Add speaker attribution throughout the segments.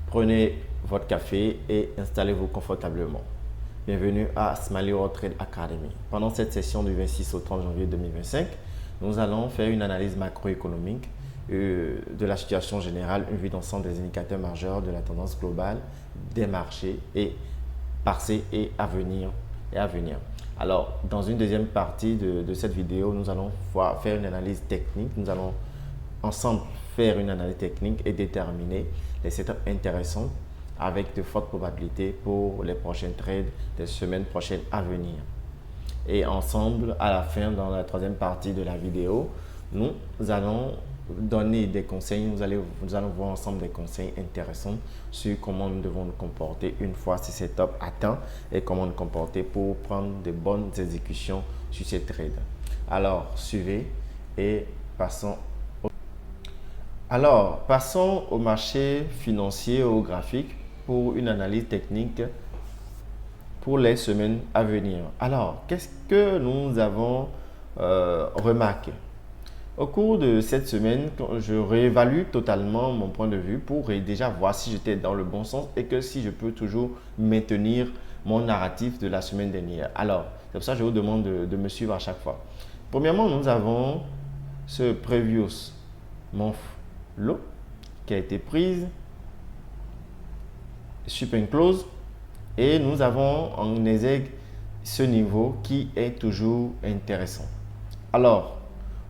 Speaker 1: Prenez votre café et installez-vous confortablement. Bienvenue à Smiley World Trade Academy. Pendant cette session du 26 au 30 janvier 2025, nous allons faire une analyse macroéconomique de la situation générale, une vue d'ensemble des indicateurs majeurs de la tendance globale des marchés et passé et à venir. Alors, dans une deuxième partie de cette vidéo, nous allons faire une analyse technique. Nous allons ensemble faire une analyse technique et déterminer les setups intéressants avec de fortes probabilités pour les prochains trades des semaines prochaines à venir. Et ensemble, à la fin, dans la troisième partie de la vidéo, nous allons donner des conseils, nous allons voir ensemble des conseils intéressants sur comment nous devons nous comporter une fois ces setups atteints et comment nous comporter pour prendre de bonnes exécutions sur ces trades. Alors, suivez et passons au marché financier, au graphique pour une analyse technique pour les semaines à venir. Alors, qu'est-ce que nous avons remarqué? Au cours de cette semaine, je réévalue totalement mon point de vue pour déjà voir si j'étais dans le bon sens et que si je peux toujours maintenir mon narratif de la semaine dernière. Alors, c'est pour ça que je vous demande de me suivre à chaque fois. Premièrement, nous avons ce Previous Month Low qui a été prise, Super Close, et nous avons en exergue ce niveau qui est toujours intéressant. Alors,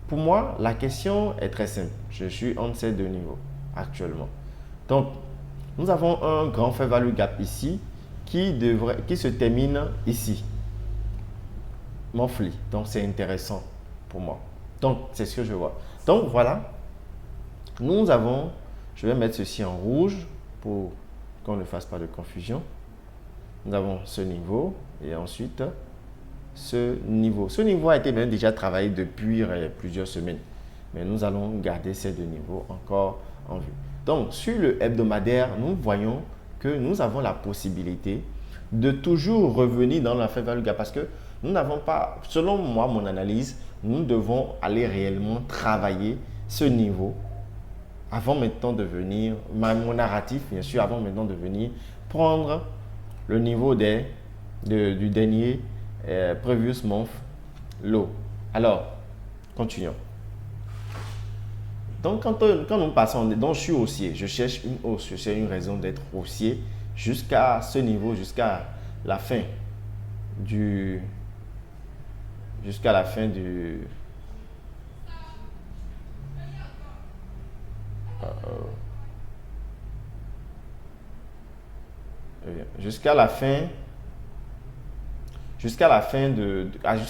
Speaker 1: pour moi, la question est très simple. Je suis entre ces deux niveaux actuellement. Donc, nous avons un grand fair value gap ici qui se termine ici. Monthly. Donc, c'est intéressant pour moi. Donc, c'est ce que je vois. Donc, voilà. Nous avons, je vais mettre ceci en rouge pour qu'on ne fasse pas de confusion. Nous avons ce niveau et ensuite ce niveau. Ce niveau a été même déjà travaillé depuis plusieurs semaines. Mais nous allons garder ces deux niveaux encore en vue. Donc, sur le hebdomadaire, nous voyons que nous avons la possibilité de toujours revenir dans la fair value gap parce que nous n'avons pas, selon moi, mon analyse, nous devons aller réellement travailler ce niveau avant maintenant de venir, mon narratif, bien sûr, avant maintenant de venir prendre le niveau du dernier Previous Month Low. Alors, continuons. Donc, quand nous passons, donc je suis haussier, je cherche une hausse, je cherche une raison d'être haussier jusqu'à ce niveau, jusqu'à la fin du jusqu'à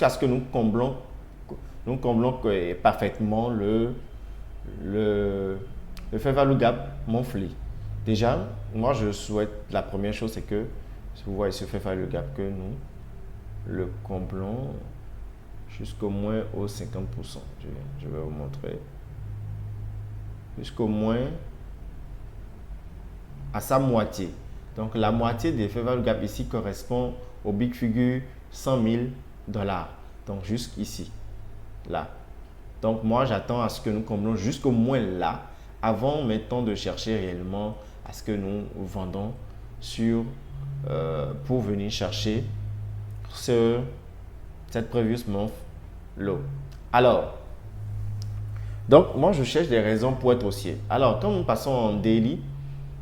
Speaker 1: ce que nous comblons parfaitement le fair value gap monthly. Déjà, moi je souhaite, la première chose c'est que, si vous voyez ce fair value gap, que nous le comblons jusqu'au moins au 50%. Je vais vous montrer. Jusqu'au moins à sa moitié. Donc, la moitié des fair value gap ici correspond au big figure 100 000 $. Donc, jusqu'ici, là. Donc, moi, j'attends à ce que nous comblons jusqu'au moins là, avant maintenant de chercher réellement à ce que nous vendons pour venir chercher cette previous month low. Alors, donc, moi, je cherche des raisons pour être haussier. Alors, quand nous passons en daily,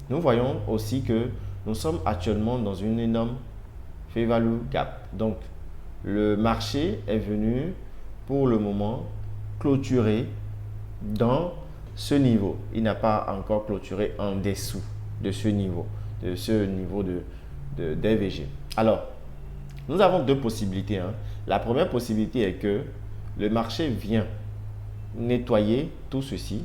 Speaker 1: nous voyons aussi que nous sommes actuellement dans une énorme fair value gap. Donc, le marché est venu pour le moment clôturer dans ce niveau. Il n'a pas encore clôturé en dessous de ce niveau de DVG. Alors, nous avons deux possibilités. La première possibilité est que le marché vient nettoyer tout ceci.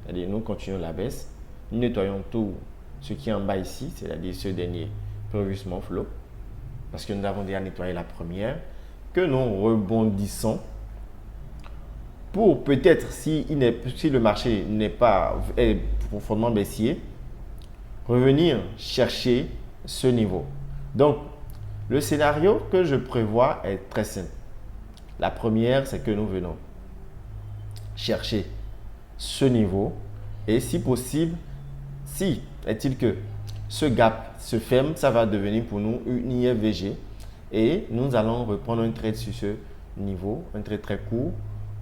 Speaker 1: C'est-à-dire, nous continuons la baisse. Nous nettoyons tout ce qui est en bas ici, c'est-à-dire ce dernier Previous Month Low, parce que nous avons déjà nettoyé la première, que nous rebondissons pour peut-être, si le marché est profondément baissier, revenir chercher ce niveau. Donc, le scénario que je prévois est très simple. La première, c'est que nous venons chercher ce niveau et si possible, Si est-il que ce gap se ferme, ça va devenir pour nous une IFVG et nous allons reprendre un trade sur ce niveau, un trade très court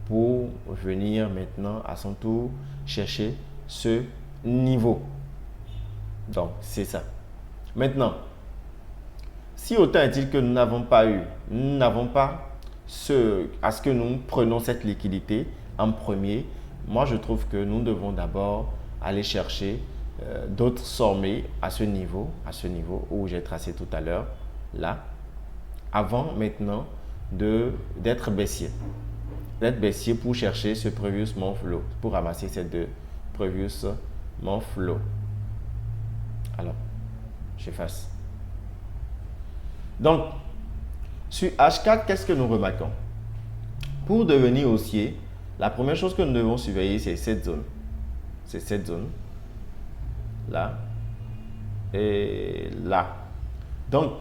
Speaker 1: pour venir maintenant à son tour chercher ce niveau. Donc, c'est ça. Maintenant, si autant est-il que nous n'avons pas à ce que nous prenons cette liquidité en premier, moi je trouve que nous devons d'abord aller chercher d'autres sommets à ce niveau où j'ai tracé tout à l'heure, là, avant maintenant d'être baissier. D'être baissier pour chercher ce previous month low, pour ramasser ces deux previous month low. Alors, j'efface. Donc, sur H4, qu'est-ce que nous remarquons? Pour devenir haussier, la première chose que nous devons surveiller, c'est cette zone. C'est cette zone. Là. Et là. Donc,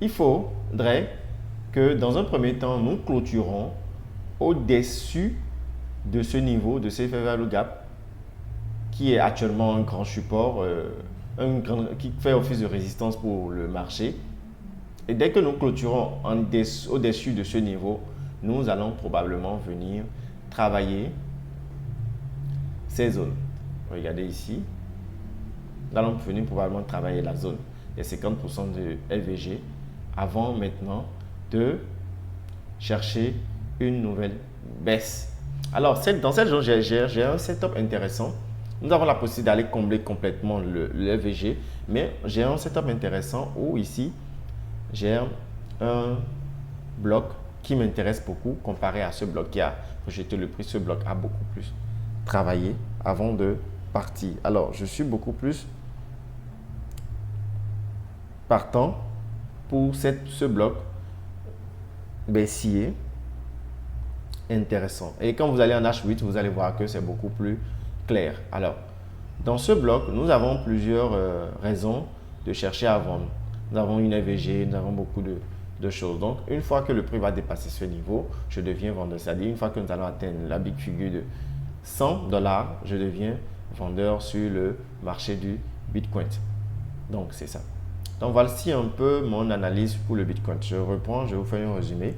Speaker 1: il faudrait que dans un premier temps, nous clôturons au-dessus de ce niveau, de ce fair value gap, qui est actuellement un grand support, qui fait office de résistance pour le marché. Et dès que nous clôturons au-dessus de ce niveau, nous allons probablement venir travailler ces zones. Regardez ici. Nous allons venir probablement travailler la zone des 50% de LVG avant maintenant de chercher une nouvelle baisse. Alors, dans cette zone, j'ai un setup intéressant. Nous avons la possibilité d'aller combler complètement le LVG, mais j'ai un setup intéressant où ici, j'ai un bloc qui m'intéresse beaucoup comparé à ce bloc qui a rejeté le prix. Ce bloc a beaucoup plus travaillé avant de partir. Alors, je suis beaucoup plus partant pour ce bloc baissier intéressant. Et quand vous allez en H8, vous allez voir que c'est beaucoup plus clair. Alors, dans ce bloc, nous avons plusieurs raisons de chercher à vendre. Nous avons une EVG, nous avons beaucoup de choses. Donc, une fois que le prix va dépasser ce niveau, je deviens vendeur. C'est-à-dire, une fois que nous allons atteindre la big figure de $100, je deviens vendeur sur le marché du Bitcoin. Donc, c'est ça. Donc, voici un peu mon analyse pour le Bitcoin. Je reprends, je vous fais un résumé.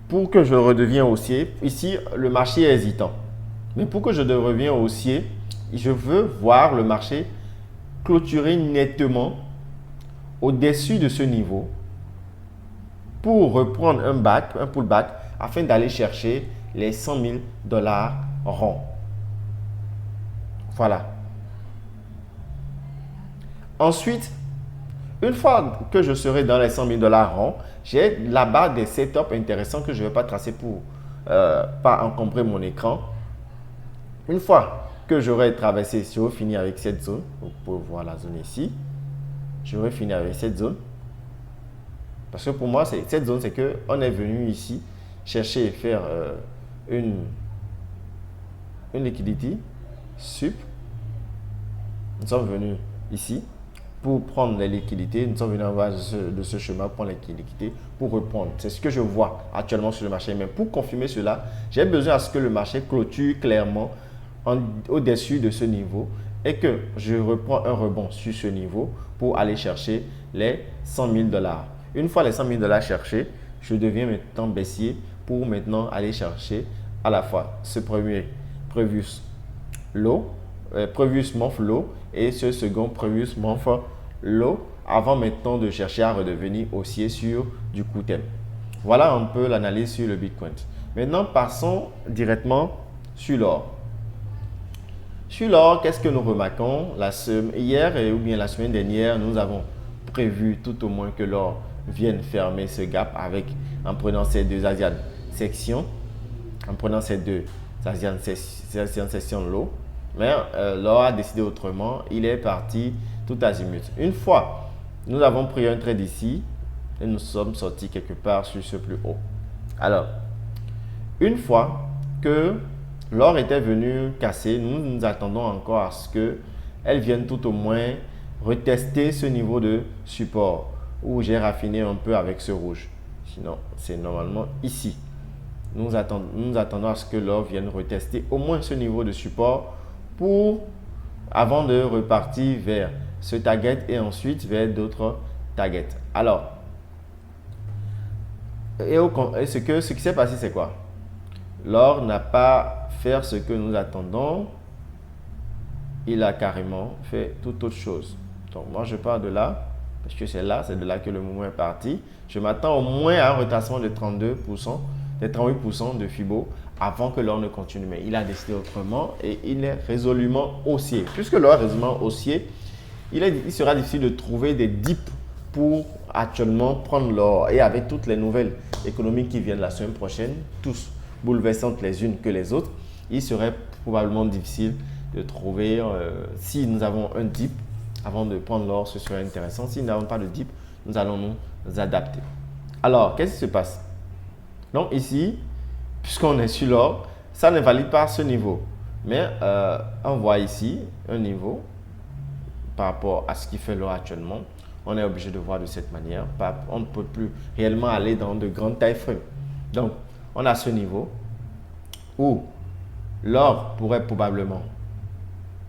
Speaker 1: Pour que je redevienne haussier, ici, le marché est hésitant. Mais pour que je redevienne haussier, je veux voir le marché clôturer nettement au-dessus de ce niveau pour reprendre un pullback afin d'aller chercher les $100 000 ronds. Voilà. Ensuite, une fois que je serai dans les $100 000 ronds, j'ai là-bas des setups intéressants que je ne vais pas tracer pour pas encombrer mon écran. Une fois que j'aurai traversé, si je vais finir avec cette zone, vous pouvez voir la zone ici, je vais finir avec cette zone. Parce que pour moi, cette zone, c'est qu'on est venu ici chercher et faire une liquidity sup. Nous sommes venus ici pour prendre les liquidités. Nous sommes venus en bas de ce chemin pour prendre les liquidités pour reprendre. C'est ce que je vois actuellement sur le marché. Mais pour confirmer cela, j'ai besoin à ce que le marché clôture clairement au-dessus de ce niveau et que je reprends un rebond sur ce niveau pour aller chercher les $100 000. Une fois les $100 000 cherchés, je deviens maintenant baissier pour maintenant aller chercher à la fois ce premier previous month low et ce second previous month low avant maintenant de chercher à redevenir haussier sur du court terme. Voilà un peu l'analyse sur le Bitcoin. Maintenant, passons directement sur l'or. Sur l'or, qu'est-ce que nous remarquons? Hier ou bien la semaine dernière, nous avons prévu tout au moins que l'or vienne fermer ce gap en prenant ces deux Asian sections, sections low. Mais l'or a décidé autrement, il est parti tout azimut. Une fois, nous avons pris un trade ici et nous sommes sortis quelque part sur ce plus haut. Alors, une fois que l'or était venu casser, nous attendons encore à ce qu'elle vienne tout au moins retester ce niveau de support où j'ai raffiné un peu avec ce rouge. Sinon, c'est normalement ici. Nous attendons à ce que l'or vienne retester au moins ce niveau de support avant de repartir vers ce target et ensuite vers d'autres targets. Alors, ce qui s'est passé, c'est quoi? L'or n'a pas fait ce que nous attendons. Il a carrément fait toute autre chose. Donc, moi, je pars de là, parce que c'est de là que le mouvement est parti. Je m'attends au moins à un retracement de 32%, de 38% de Fibo avant que l'or ne continue. Mais il a décidé autrement et il est résolument haussier. Puisque l'or est résolument haussier, il sera difficile de trouver des dips pour actuellement prendre l'or. Et avec toutes les nouvelles économiques qui viennent la semaine prochaine, tous bouleversantes les unes que les autres, il serait probablement difficile de trouver, si nous avons un dip, avant de prendre l'or, ce serait intéressant. Si nous n'avons pas de dip, nous allons nous adapter. Alors, qu'est-ce qui se passe? Donc ici, puisqu'on est sur l'or, ça ne valide pas ce niveau. Mais on voit ici un niveau par rapport à ce qui fait l'or actuellement. On est obligé de voir de cette manière. On ne peut plus réellement aller dans de grandes tailles frame. Donc, on a ce niveau où l'or pourrait probablement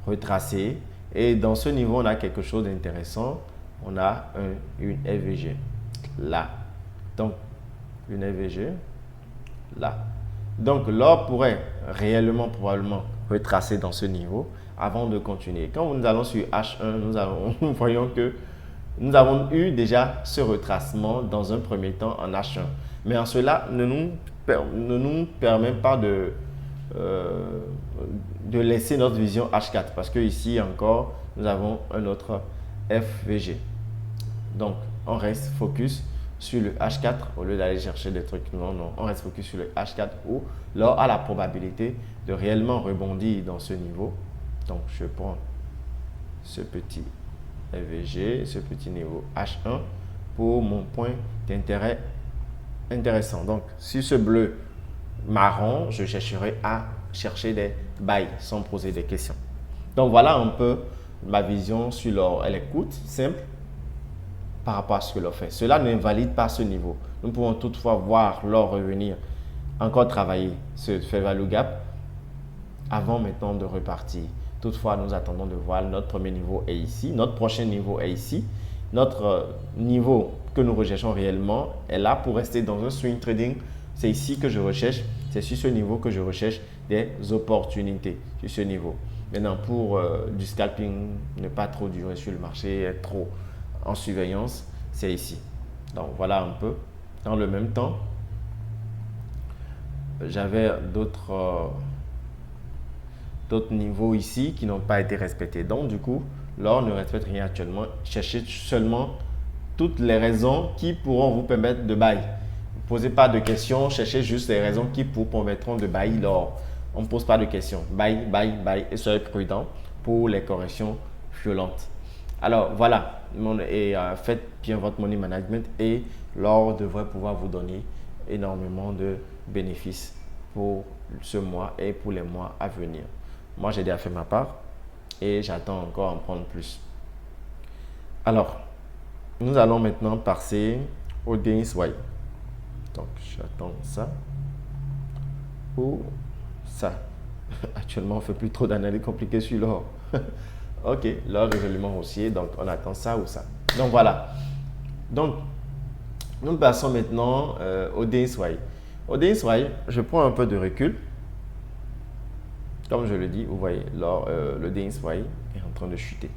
Speaker 1: retracer. Et dans ce niveau, on a quelque chose d'intéressant. On a une FVG là. Donc, une FVG là. Donc, l'or pourrait réellement, probablement retracer dans ce niveau avant de continuer. Quand nous allons sur H1, nous voyons que nous avons eu déjà ce retracement dans un premier temps en H1. Mais en cela ne nous permet pas de laisser notre vision H4 parce que ici encore, nous avons un autre FVG. Donc, on reste focus sur le H4 au lieu d'aller chercher des trucs. Non, on reste focus sur le H4 où l'or a la probabilité de réellement rebondir dans ce niveau. Donc, je prends ce petit FVG, ce petit niveau H1 pour mon point d'intérêt intéressant. Donc, sur ce bleu marron, je chercherai à chercher des buys sans poser des questions. Donc, voilà un peu ma vision sur l'or. Elle est courte, simple par rapport à ce que l'or fait. Cela n'invalide pas ce niveau. Nous pouvons toutefois voir l'or revenir, encore travailler ce fair value gap avant maintenant de repartir. Toutefois, nous attendons de voir notre premier niveau est ici, notre prochain niveau est ici. Notre niveau que nous recherchons réellement est là pour rester dans un swing trading. C'est ici que je recherche, c'est sur ce niveau que je recherche des opportunités, sur ce niveau. Maintenant, pour du scalping, ne pas trop durer sur le marché, être trop en surveillance, c'est ici. Donc, voilà un peu. Dans le même temps, j'avais d'autres niveaux ici qui n'ont pas été respectés. Donc, du coup, l'or ne respecte rien actuellement. Cherchez seulement toutes les raisons qui pourront vous permettre de buy. Ne posez pas de questions, cherchez juste les raisons qui vous permettront de buy l'or. On ne pose pas de questions. Buy, buy, buy et soyez prudent pour les corrections violentes. Alors, voilà. Faites bien votre money management et l'or devrait pouvoir vous donner énormément de bénéfices pour ce mois et pour les mois à venir. Moi, j'ai déjà fait ma part et j'attends encore en prendre plus. Alors, nous allons maintenant passer au DXY. Donc, j'attends ça ou ça. Actuellement, on ne fait plus trop d'analyses compliquées sur l'or. Ok, l'or est résolument haussier, donc on attend ça ou ça. Donc, voilà. Donc, nous passons maintenant au DXY. Au DXY, je prends un peu de recul. Comme je le dis, vous voyez, le DXY est en train de chuter.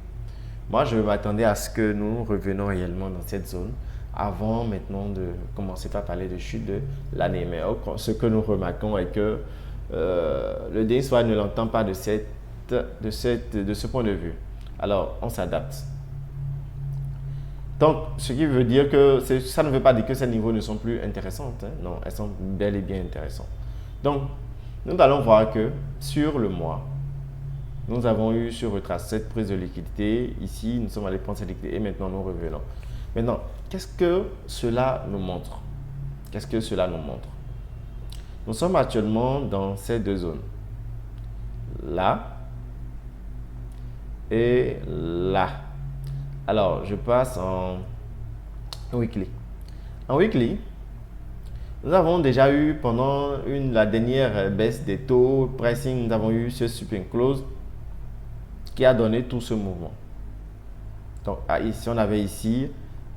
Speaker 1: Moi, je m'attendais à ce que nous revenions réellement dans cette zone avant maintenant de commencer par parler de chute de l'année. Mais ce que nous remarquons est que le DXY ne l'entend pas de ce point de vue. Alors, on s'adapte. Donc, ce qui veut dire que ça ne veut pas dire que ces niveaux ne sont plus intéressants. Hein. Non, elles sont bel et bien intéressantes. Donc, nous allons voir que sur le mois, nous avons eu sur retrace cette prise de liquidité. Ici, nous sommes allés prendre cette liquidité et maintenant nous revenons. Maintenant, qu'est-ce que cela nous montre? Qu'est-ce que cela nous montre? Nous sommes actuellement dans ces deux zones. Là et là. Alors, je passe en weekly. En weekly, nous avons déjà eu pendant la dernière baisse des taux pricing, nous avons eu ce super close qui a donné tout ce mouvement. Donc ici, on avait ici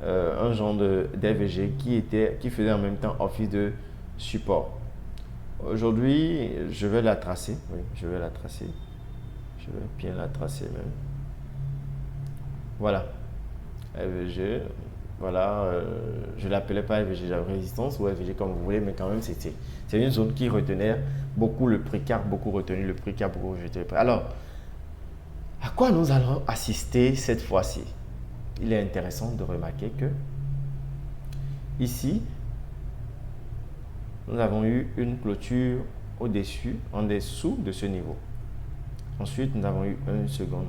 Speaker 1: un genre d'EVG qui faisait en même temps office de support. Aujourd'hui, je vais la tracer. Oui, je vais la tracer. Je vais bien la tracer même. Voilà. EVG. Voilà. Je ne l'appelais pas EVG résistance ou EVG comme vous voulez, mais quand même, c'est une zone qui retenait beaucoup le prix, qui a beaucoup retenu le prix, qui a beaucoup rejeté le prix. Alors, à quoi nous allons assister cette fois-ci? Il est intéressant de remarquer que ici, nous avons eu une clôture au-dessus, en dessous de ce niveau. Ensuite, nous avons eu une seconde.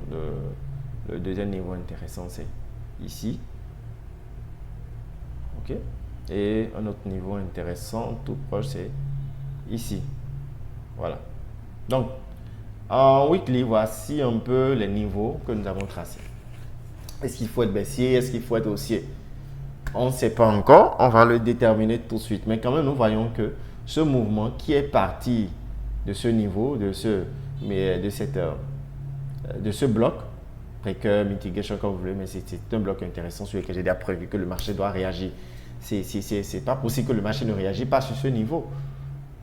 Speaker 1: Le deuxième niveau intéressant, c'est ici. OK? Et un autre niveau intéressant, tout proche, c'est ici. Voilà. Donc, en weekly, voici un peu les niveaux que nous avons tracés. Est-ce qu'il faut être baissier? Est-ce qu'il faut être haussier? On ne sait pas encore. On va le déterminer tout de suite. Mais quand même, nous voyons que ce mouvement qui est parti de ce niveau, de ce bloc, breaker, mitigation, comme vous voulez, mais c'est un bloc intéressant sur lequel j'ai déjà prévu que le marché doit réagir. C'est pas possible que le marché ne réagisse pas sur ce niveau.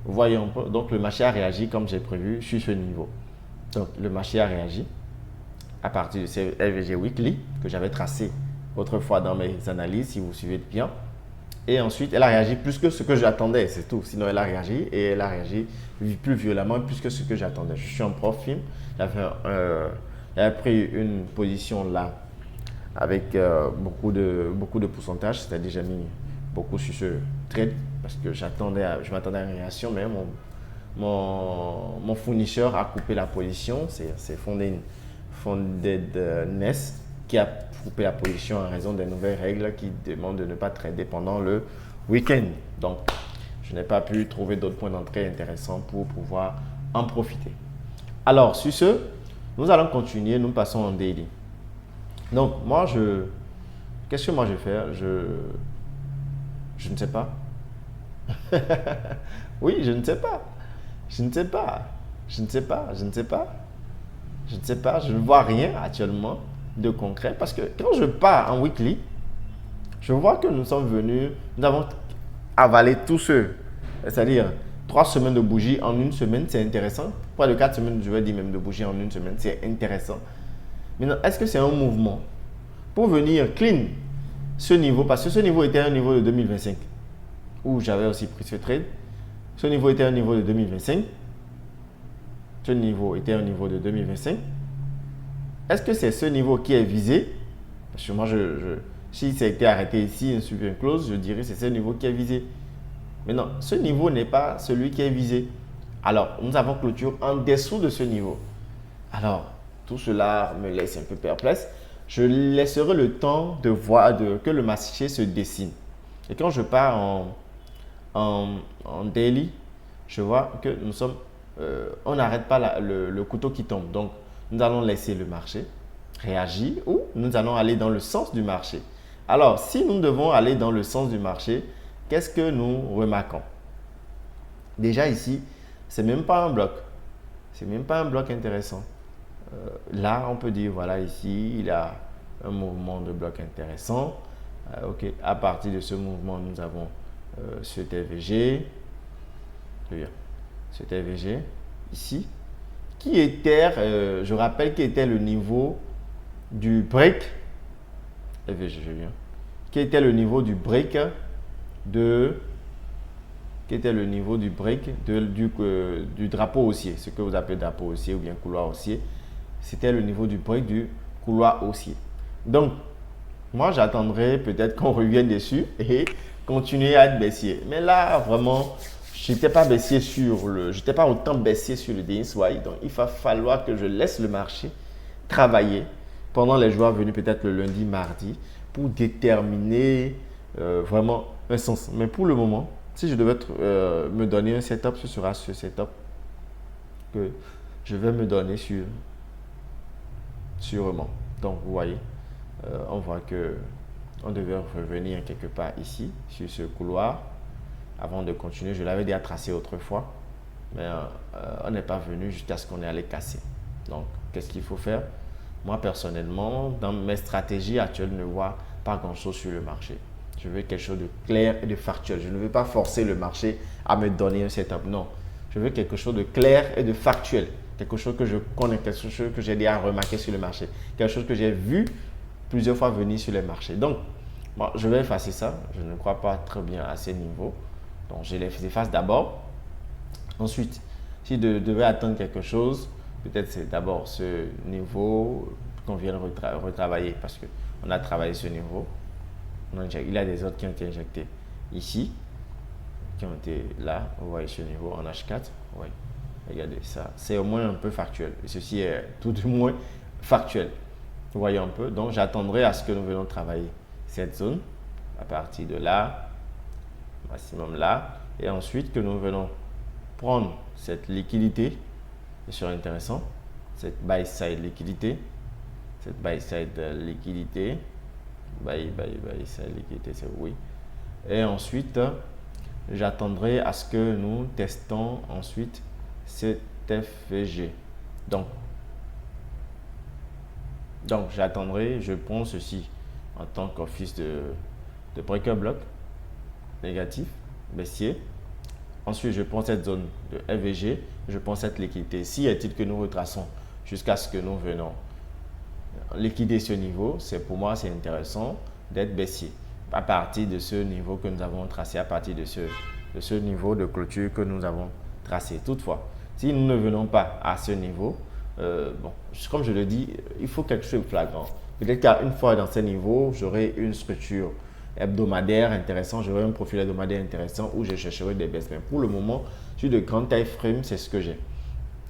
Speaker 1: Voyons un peu. Donc, le marché a réagi comme j'ai prévu sur ce niveau. Donc, le marché a réagi à partir de ces LVG Weekly que j'avais tracé autrefois dans mes analyses, si vous suivez bien. Et ensuite, elle a réagi plus que ce que j'attendais, c'est tout. Sinon, elle a réagi et elle a réagi plus violemment, plus que ce que j'attendais. Je suis un prof film. J'avais pris une position là avec beaucoup de pourcentage, c'est-à-dire j'ai mis beaucoup sur ce trade parce que je m'attendais à une réaction, mais mon fournisseur a coupé la position. C'est Fundedness qui a coupé la position en raison des nouvelles règles qui demandent de ne pas trader pendant le week-end. Donc, je n'ai pas pu trouver d'autres points d'entrée intéressants pour pouvoir en profiter. Alors, sur ce, nous allons continuer. Nous passons en daily. Donc, qu'est-ce que moi je vais faire? Je ne sais pas. Oui, je ne sais pas. Je ne sais pas. Je ne sais pas. Je ne sais pas. Je ne sais pas. Je ne vois rien actuellement de concret parce que quand je pars en weekly, je vois que nous avons avalé tous ceux, c'est-à-dire 3 semaines de bougies en une semaine, c'est intéressant. Pas de 4 semaines, je vais dire même de bougies en une semaine, c'est intéressant. Maintenant, est-ce que c'est un mouvement pour venir clean ce niveau? Parce que ce niveau était un niveau de 2025 où j'avais aussi pris ce trade. Ce niveau était un niveau de 2025. Ce niveau était un niveau de 2025. Est-ce que c'est ce niveau qui est visé? Parce que moi, si ça a été arrêté ici, suivi un close, je dirais que c'est ce niveau qui est visé. Mais non, ce niveau n'est pas celui qui est visé. Alors, nous avons clôture en dessous de ce niveau. Alors, tout cela me laisse un peu perplexe. Je laisserai le temps de voir que le marché se dessine. Et quand je pars en daily, je vois que on n'arrête pas le couteau qui tombe. Donc, nous allons laisser le marché réagir ou nous allons aller dans le sens du marché. Alors, si nous devons aller dans le sens du marché, qu'est-ce que nous remarquons? Déjà ici, c'est même pas un bloc. C'est même pas un bloc intéressant. Là, on peut dire, voilà, ici, il y a un mouvement de bloc intéressant. OK, à partir de ce mouvement, nous avons cet EVG. Cet EVG ici, qui était, je rappelle, qui était le niveau du break. EVG, je viens. Qui était le niveau du break du drapeau haussier, ce que vous appelez drapeau haussier ou bien couloir haussier. C'était le niveau du break du couloir haussier. Donc, moi, j'attendrai peut-être qu'on revienne dessus et continuer à être baissier. Mais là, vraiment, je n'étais pas autant baissier sur le DXY. Donc, il va falloir que je laisse le marché travailler pendant les jours à venir, peut-être le lundi, mardi, pour déterminer vraiment un sens. Mais pour le moment, si je devais me donner un setup, ce sera ce setup que je vais me donner sûrement. Donc, vous voyez, on voit que on devait revenir quelque part ici, sur ce couloir. Avant de continuer, je l'avais déjà tracé autrefois, mais on n'est pas venu jusqu'à ce qu'on ait allé casser. Donc, qu'est-ce qu'il faut faire? Moi, personnellement, dans mes stratégies actuelles, je ne vois pas grand-chose sur le marché. Je veux quelque chose de clair et de factuel. Je ne veux pas forcer le marché à me donner un setup. Non, je veux quelque chose de clair et de factuel. Quelque chose que je connais, quelque chose que j'ai déjà remarqué sur le marché. Quelque chose que j'ai vu plusieurs fois venir sur les marchés. Donc, bon, je vais effacer ça. Je ne crois pas très bien à ces niveaux. Donc, je les efface d'abord. Ensuite, si je devais attendre quelque chose, peut-être c'est d'abord ce niveau qu'on vient de retravailler parce qu'on a travaillé ce niveau. Il y a des autres qui ont été injectés ici, qui ont été là. Vous voyez ce niveau en H4. Oui, regardez ça. C'est au moins un peu factuel. Et ceci est tout du moins factuel. Vous voyez un peu. Donc, j'attendrai à ce que nous venons travailler cette zone à partir de là, maximum là. Et ensuite, que nous venons prendre cette liquidité, c'est intéressant, cette buy side liquidité, cette buy side liquidité, buy side liquidité, c'est oui. Et ensuite, j'attendrai à ce que nous testons ensuite cet FVG. Donc j'attendrai, je prends ceci en tant qu'office de breaker block négatif, baissier. Ensuite, je prends cette zone de FVG, je prends cette liquidité. Si est-il que nous retraçons jusqu'à ce que nous venons liquider ce niveau, pour moi, c'est intéressant d'être baissier à partir de ce niveau que nous avons tracé, à partir de ce niveau de clôture que nous avons tracé. Toutefois, si nous ne venons pas à ce niveau, comme je le dis, il faut quelque chose de flagrant. Peut-être qu'une fois dans ce niveau, j'aurai une structure hebdomadaire intéressant, j'aurai un profil hebdomadaire intéressant où je chercherai des baisses. Mais pour le moment, sur de grandes tailles frame, c'est ce que j'ai.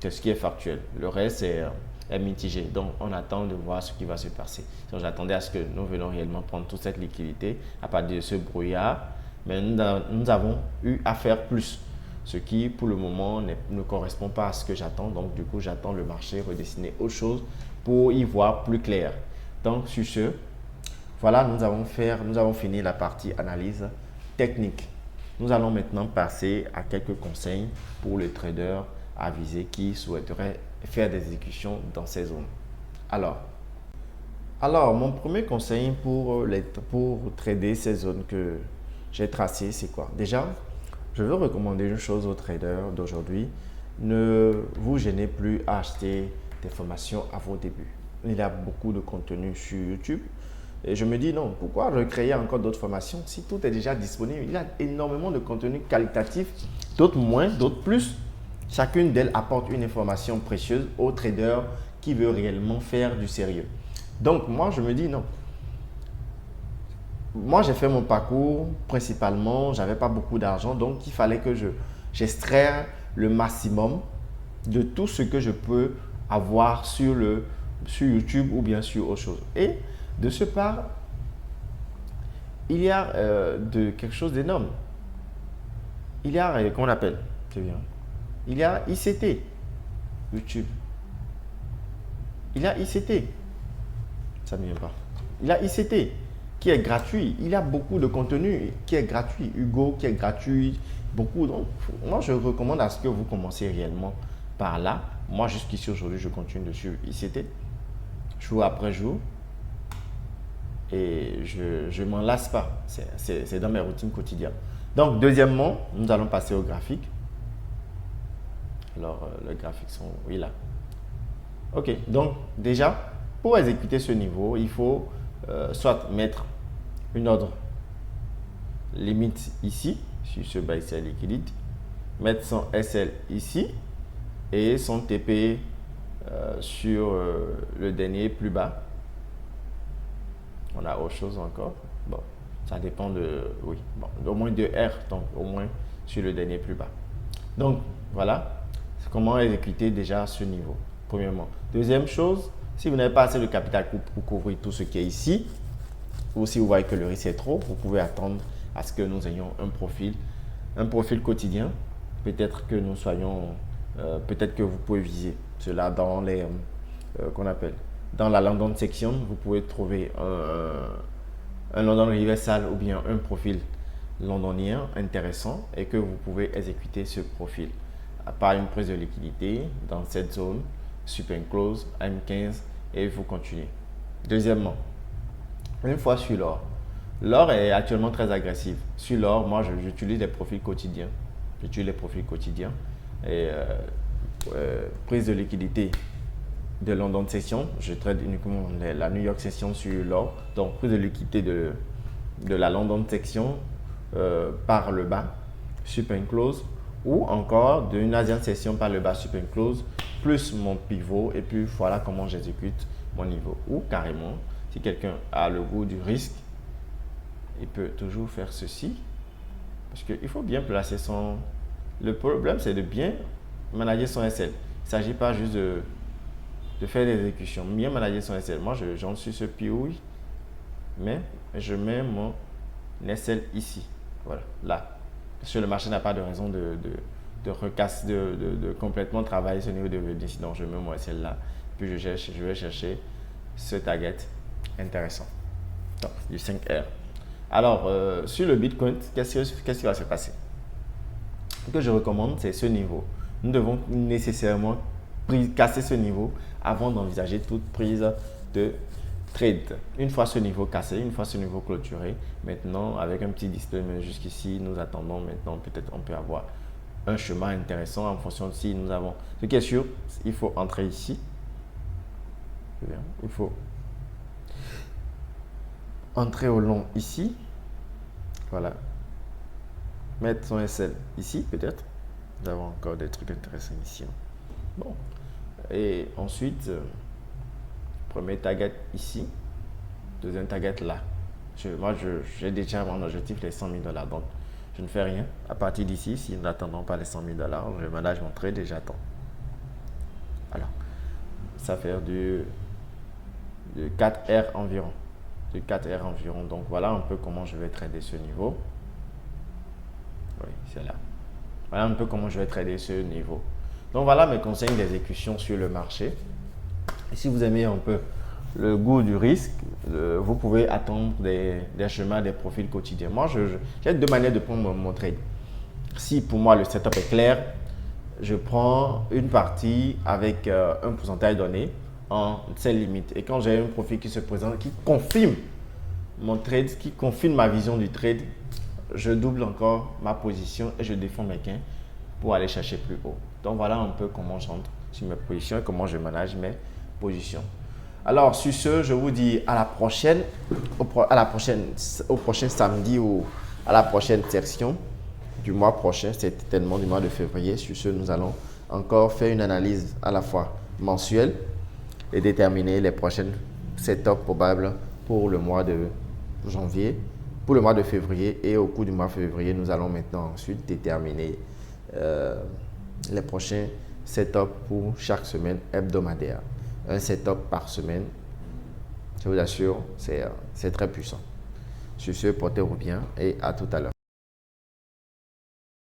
Speaker 1: C'est ce qui est factuel. Le reste est mitigé. Donc, on attend de voir ce qui va se passer. Donc, j'attendais à ce que nous venions réellement prendre toute cette liquidité à partir de ce brouillard. Mais nous avons eu à faire plus. Ce qui, pour le moment, ne correspond pas à ce que j'attends. Donc, du coup, j'attends le marché redessiner autre chose pour y voir plus clair. Donc, sur ce, voilà, nous avons fini la partie analyse technique. Nous allons maintenant passer à quelques conseils pour les traders avisés qui souhaiteraient faire des exécutions dans ces zones. Alors mon premier conseil pour trader ces zones que j'ai tracées, c'est quoi? Déjà, je veux recommander une chose aux traders d'aujourd'hui. Ne vous gênez plus à acheter des formations à vos débuts. Il y a beaucoup de contenu sur YouTube. Et je me dis non, pourquoi recréer encore d'autres formations si tout est déjà disponible? Il y a énormément de contenu qualitatif, d'autres moins, d'autres plus. Chacune d'elles apporte une information précieuse au trader qui veut réellement faire du sérieux. Donc moi, je me dis non. Moi, j'ai fait mon parcours principalement, j'avais pas beaucoup d'argent, donc il fallait que j'extraire le maximum de tout ce que je peux avoir sur YouTube ou bien sur autre chose. Et de ce part, il y a quelque chose d'énorme. Il y a, qu'on appelle, il y a ICT, YouTube. Il y a ICT. Ça ne vient pas. Il y a ICT qui est gratuit. Il y a beaucoup de contenu qui est gratuit. Hugo qui est gratuit. Beaucoup. Donc, moi, je recommande à ce que vous commenciez réellement par là. Moi, jusqu'ici aujourd'hui, je continue de suivre ICT. Jour après jour. Et je ne m'en lasse pas. C'est dans mes routines quotidiennes. Donc, deuxièmement, nous allons passer au graphique. Alors, les graphiques sont, oui, là. OK. Donc, déjà, pour exécuter ce niveau, il faut soit mettre une ordre limite ici, sur ce buy sell liquidity, mettre son SL ici et son TP sur le dernier plus bas. On a autre chose encore. Bon, ça dépend de, oui, bon, au moins de R, donc au moins sur le dernier plus bas. Donc, voilà, c'est comment exécuter déjà ce niveau, premièrement. Deuxième chose, si vous n'avez pas assez de capital pour couvrir tout ce qui est ici, ou si vous voyez que le risque est trop, vous pouvez attendre à ce que nous ayons un profil quotidien. Peut-être que nous soyons, peut-être que vous pouvez viser cela dans les, qu'on appelle, dans la London section, vous pouvez trouver un London Universal ou bien un profil londonien intéressant et que vous pouvez exécuter ce profil par une prise de liquidité dans cette zone, Super Close, M15 et il faut continuer. Deuxièmement, une fois sur l'or, l'or est actuellement très agressif. Sur l'or, moi, j'utilise les profils quotidiens. J'utilise les profils quotidiens et prise de liquidité de London Session. Je trade uniquement la New York Session sur l'or. Donc, prise de liquidité de la London Session par le bas, super close, ou encore d'une Asian Session par le bas, super close, plus mon pivot. Et puis, voilà comment j'exécute mon niveau. Ou carrément, si quelqu'un a le goût du risque, il peut toujours faire ceci. Parce qu'il faut bien placer son... Le problème, c'est de bien manager son SL. Il ne s'agit pas juste de faire des exécutions. Bien manager son SL. Moi, j'en suis ce POI, mais je mets mon SL ici. Voilà, là. Parce que le marché n'a pas de raison de recasser, de complètement travailler ce niveau de VDC. Donc, je mets mon SL là. Puis, je vais chercher ce target intéressant. Donc, du 5R. Alors, sur le Bitcoin, qu'est-ce qui va se passer? Ce que je recommande, c'est ce niveau. Nous devons nécessairement casser ce niveau avant d'envisager toute prise de trade. Une fois ce niveau cassé, une fois ce niveau clôturé, maintenant, avec un petit disclaimer jusqu'ici, nous attendons maintenant, peut-être on peut avoir un chemin intéressant en fonction de si nous avons. Ce qui est sûr, il faut entrer ici. Il faut entrer au long ici. Voilà. Mettre son SL ici, peut-être. Nous avons encore des trucs intéressants ici. Bon. Et ensuite, premier target ici. Deuxième target là. Moi, j'ai déjà mon objectif, les 100 000 $. Donc, je ne fais rien. À partir d'ici, si nous n'attendons pas les 100 000 $, je manage mon trade et j'attends. Alors, ça fait du 4R environ. De 4R environ. Donc, voilà un peu comment je vais trader ce niveau. Oui, c'est là. Voilà un peu comment je vais trader ce niveau. Donc, voilà mes conseils d'exécution sur le marché. Et si vous aimez un peu le goût du risque, vous pouvez attendre des schémas, des profils quotidiens. Moi, j'ai deux manières de prendre mon trade. Si pour moi le setup est clair, je prends une partie avec un pourcentage donné en celle limite. Et quand j'ai un profil qui se présente, qui confirme mon trade, qui confirme ma vision du trade, je double encore ma position et je défends mes gains pour aller chercher plus haut. Donc voilà un peu comment j'entre sur mes positions et comment je manage mes positions. Alors sur ce, je vous dis à la prochaine, au prochain samedi ou à la prochaine section du mois prochain, c'est tellement du mois de février. Sur ce, nous allons encore faire une analyse à la fois mensuelle et déterminer les prochaines setups probables pour le mois de janvier, pour le mois de février, et au cours du mois de février, nous allons maintenant ensuite déterminer les prochains setups pour chaque semaine hebdomadaire. Un setup par semaine, je vous assure, c'est très puissant. Sur ce, portez-vous bien et à tout à l'heure.